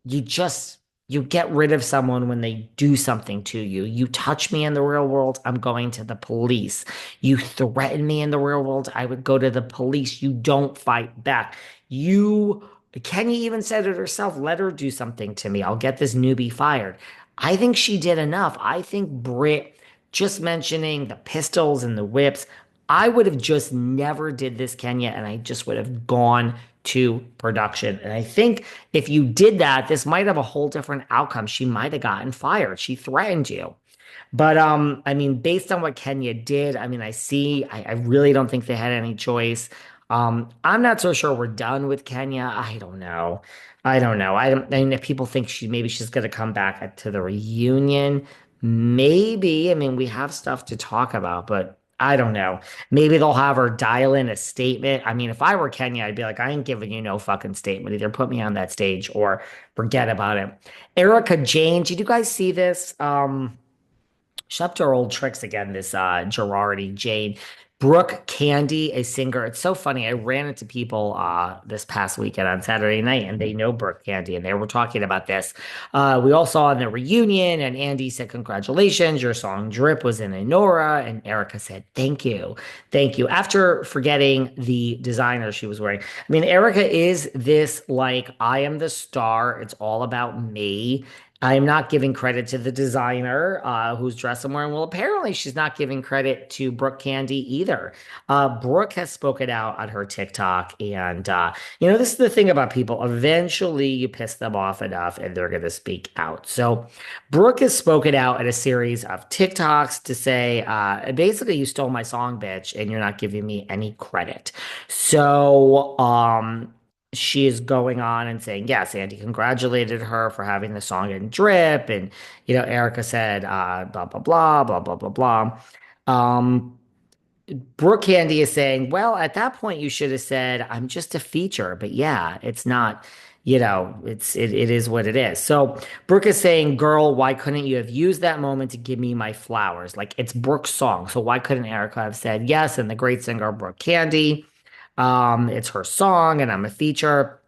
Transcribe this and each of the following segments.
you just you get rid of someone when they do something to you. You touch me in the real world, I'm going to the police. You threaten me in the real world, I would go to the police. You don't fight back. You Kenya even said it herself, let her do something to me. I'll get this newbie fired. I think she did enough. I think Britt just mentioning the pistols and the whips, I would have just never did this, Kenya, and I just would have gone to production. And I think if you did that, this might have a whole different outcome. She might have gotten fired. She threatened you. But I mean, based on what Kenya did, I mean, I really don't think they had any choice. I'm not so sure we're done with Kenya. I don't know. I don't know. I mean, if people think maybe she's gonna come back to the reunion, maybe. I mean, we have stuff to talk about, but I don't know. Maybe they'll have her dial in a statement. I mean, if I were Kenya, I'd be like, I ain't giving you no fucking statement. Either put me on that stage or forget about it. Erika Jayne, did you guys see this? She's up to her old tricks again, this Girardi Jane. Brooke Candy, a singer. It's so funny. I ran into people this past weekend on Saturday night, and they know Brooke Candy, and they were talking about this. We all saw in the reunion, and Andy said, "Congratulations, your song Drip was in Enora," and Erika said, "Thank you, thank you." After forgetting the designer she was wearing, I mean, Erika is this like, I am the star. It's all about me. I'm not giving credit to the designer whose dress I'm wearing. Well, apparently she's not giving credit to Brooke Candy either. Brooke has spoken out on her TikTok, and this is the thing about people. Eventually, you piss them off enough, and they're going to speak out. So, Brooke has spoken out in a series of TikToks to say, basically, you stole my song, bitch, and you're not giving me any credit. So, she is going on and saying, yes, Andy congratulated her for having the song in Drip. And, Erika said, blah, blah, blah, blah, blah, blah, blah. Um, Brooke Candy is saying, well, at that point, you should have said, I'm just a feature. But yeah, it's not, it is what it is. So Brooke is saying, girl, why couldn't you have used that moment to give me my flowers? Like, it's Brooke's song. So why couldn't Erika have said yes? And the great singer, Brooke Candy. It's her song, and I'm a feature.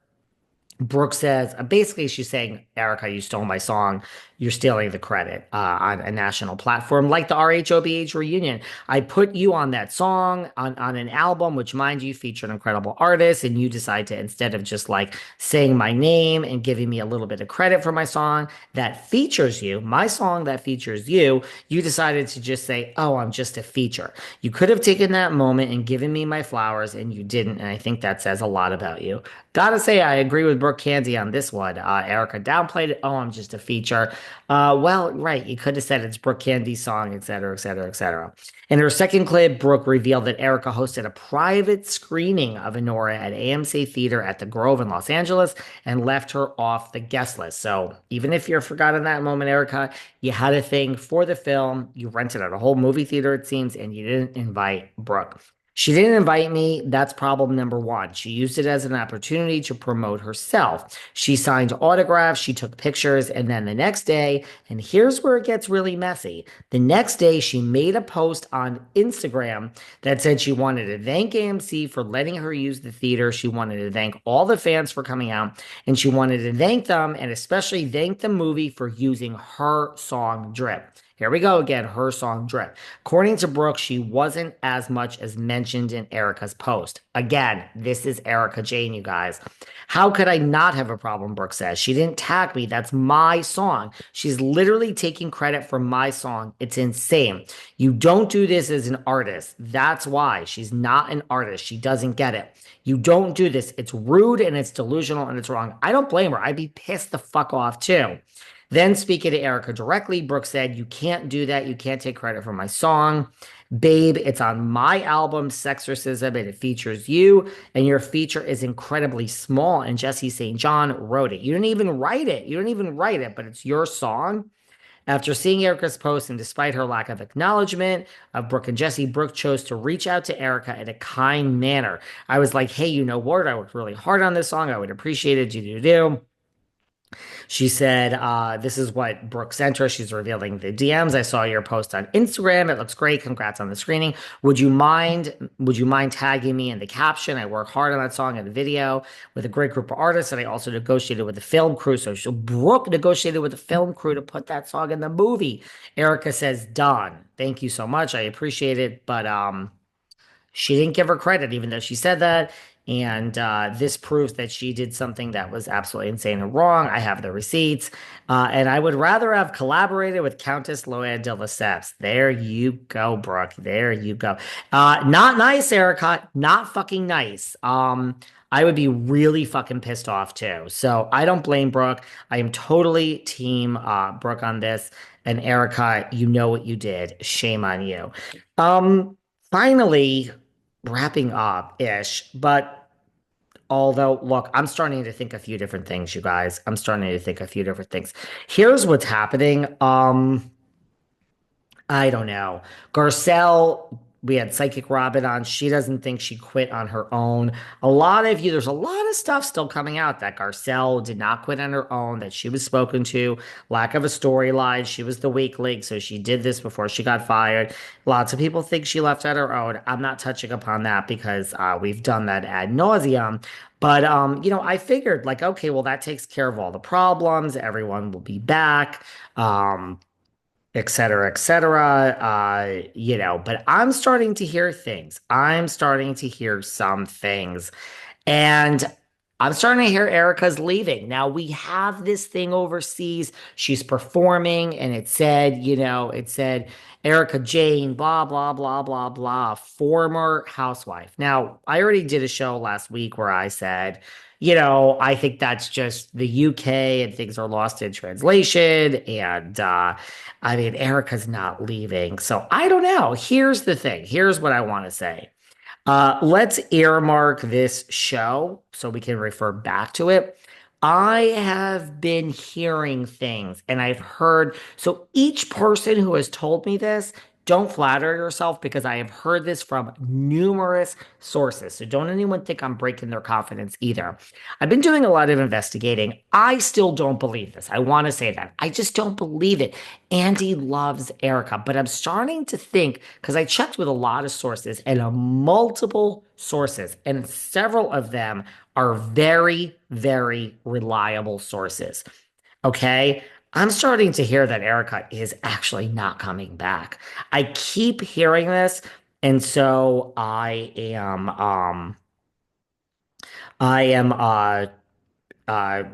Brooke says, basically, she's saying, Erika, you stole my song. You're stealing the credit on a national platform like the RHOBH reunion. I put you on that song on an album, which, mind you, featured incredible artists, and you decide to, instead of just like saying my name and giving me a little bit of credit for my song that features you, my song that features you, you decided to just say, oh, I'm just a feature. You could have taken that moment and given me my flowers, and you didn't. And I think that says a lot about you. Gotta say, I agree with Brooke Candy on this one. Erika downplayed it. Oh, I'm just a feature. Well, right. You could have said it's Brooke Candy's song, et cetera, et cetera, et cetera. In her second clip, Brooke revealed that Erika hosted a private screening of Enora at AMC Theater at the Grove in Los Angeles and left her off the guest list. So even if you're forgotten that moment, Erika, you had a thing for the film. You rented out a whole movie theater, it seems, and you didn't invite Brooke. She didn't invite me. That's problem number one. She used it as an opportunity to promote herself. She signed autographs, she took pictures, and then the next day, and here's where it gets really messy. The next day, she made a post on Instagram that said she wanted to thank AMC for letting her use the theater. She wanted to thank all the fans for coming out, and she wanted to thank them and especially thank the movie for using her song Drip. Here we go again, her song Drip. According to Brooke, she wasn't as much as mentioned in Erika's post. Again, this is Erika Jayne, you guys. How could I not have a problem, Brooke says. She didn't tag me. That's my song. She's literally taking credit for my song. It's insane. You don't do this as an artist. That's why. She's not an artist. She doesn't get it. You don't do this. It's rude and it's delusional and it's wrong. I don't blame her. I'd be pissed the fuck off too. Then speaking to Erika directly, Brooke said, you can't do that. You can't take credit for my song. Babe, it's on my album, Sexorcism, and it features you, and your feature is incredibly small, and Jesse St. John wrote it. You didn't even write it. You didn't even write it, but it's your song. After seeing Erika's post and despite her lack of acknowledgement of Brooke and Jesse, Brooke chose to reach out to Erika in a kind manner. I was like, hey, you know what? I worked really hard on this song. I would appreciate it. Do. She said, this is what Brooke sent her. She's revealing the DMs. I saw your post on Instagram. It looks great. Congrats on the screening. Would you mind tagging me in the caption? I work hard on that song and the video with a great group of artists, and I also negotiated with the film crew. So Brooke negotiated with the film crew to put that song in the movie. Erika says, done. Thank you so much. I appreciate it. But she didn't give her credit, even though she said that. And this proves that she did something that was absolutely insane and wrong. I have the receipts. And I would rather have collaborated with Countess Loanne de Lesseps. There you go, Brooke. There you go. Not nice, Erica. Not fucking nice. I would be really fucking pissed off too. So I don't blame Brooke. I am totally team Brooke on this. And Erica, you know what you did. Shame on you. Finally, wrapping up ish, but although, look, I'm starting to think a few different things, you guys. I'm starting to think a few different things. Here's what's happening. I don't know. Garcelle, we had Psychic Robin on. She doesn't think she quit on her own. There's a lot of stuff still coming out that Garcelle did not quit on her own, that she was spoken to, lack of a storyline. She was the weak link, so she did this before she got fired. Lots of people think she left on her own. I'm not touching upon that because we've done that ad nauseum. But I figured like, okay, well, that takes care of all the problems. Everyone will be back. Et cetera, et cetera. But I'm starting to hear things. I'm starting to hear some things. And I'm starting to hear Erica's leaving. Now we have this thing overseas. She's performing, and it said Erika Jayne, blah, blah, blah, blah, blah, former housewife. Now, I already did a show last week where I said, I think that's just the UK and things are lost in translation. And I mean, Erica's not leaving. So I don't know. Here's the thing. Here's what I want to say. Let's earmark this show so we can refer back to it. I have been hearing things and I've heard, so each person who has told me this, don't flatter yourself because I have heard this from numerous sources. So don't anyone think I'm breaking their confidence either. I've been doing a lot of investigating. I still don't believe this. I want to say that. I just don't believe it. Andy loves Erika, but I'm starting to think because I checked with a lot of sources and multiple sources, and several of them are very, very reliable sources. Okay. I'm starting to hear that Erika is actually not coming back. I keep hearing this, and so I am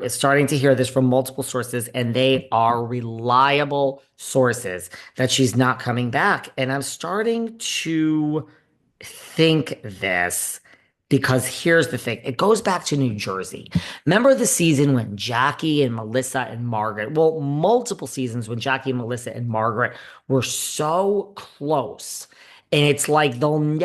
starting to hear this from multiple sources, and they are reliable sources that she's not coming back. And I'm starting to think this because here's the thing. It goes back to New Jersey. Remember the season when Jackie and Melissa and Margaret, well, multiple seasons when Jackie and Melissa and Margaret were so close. And it's like they'll never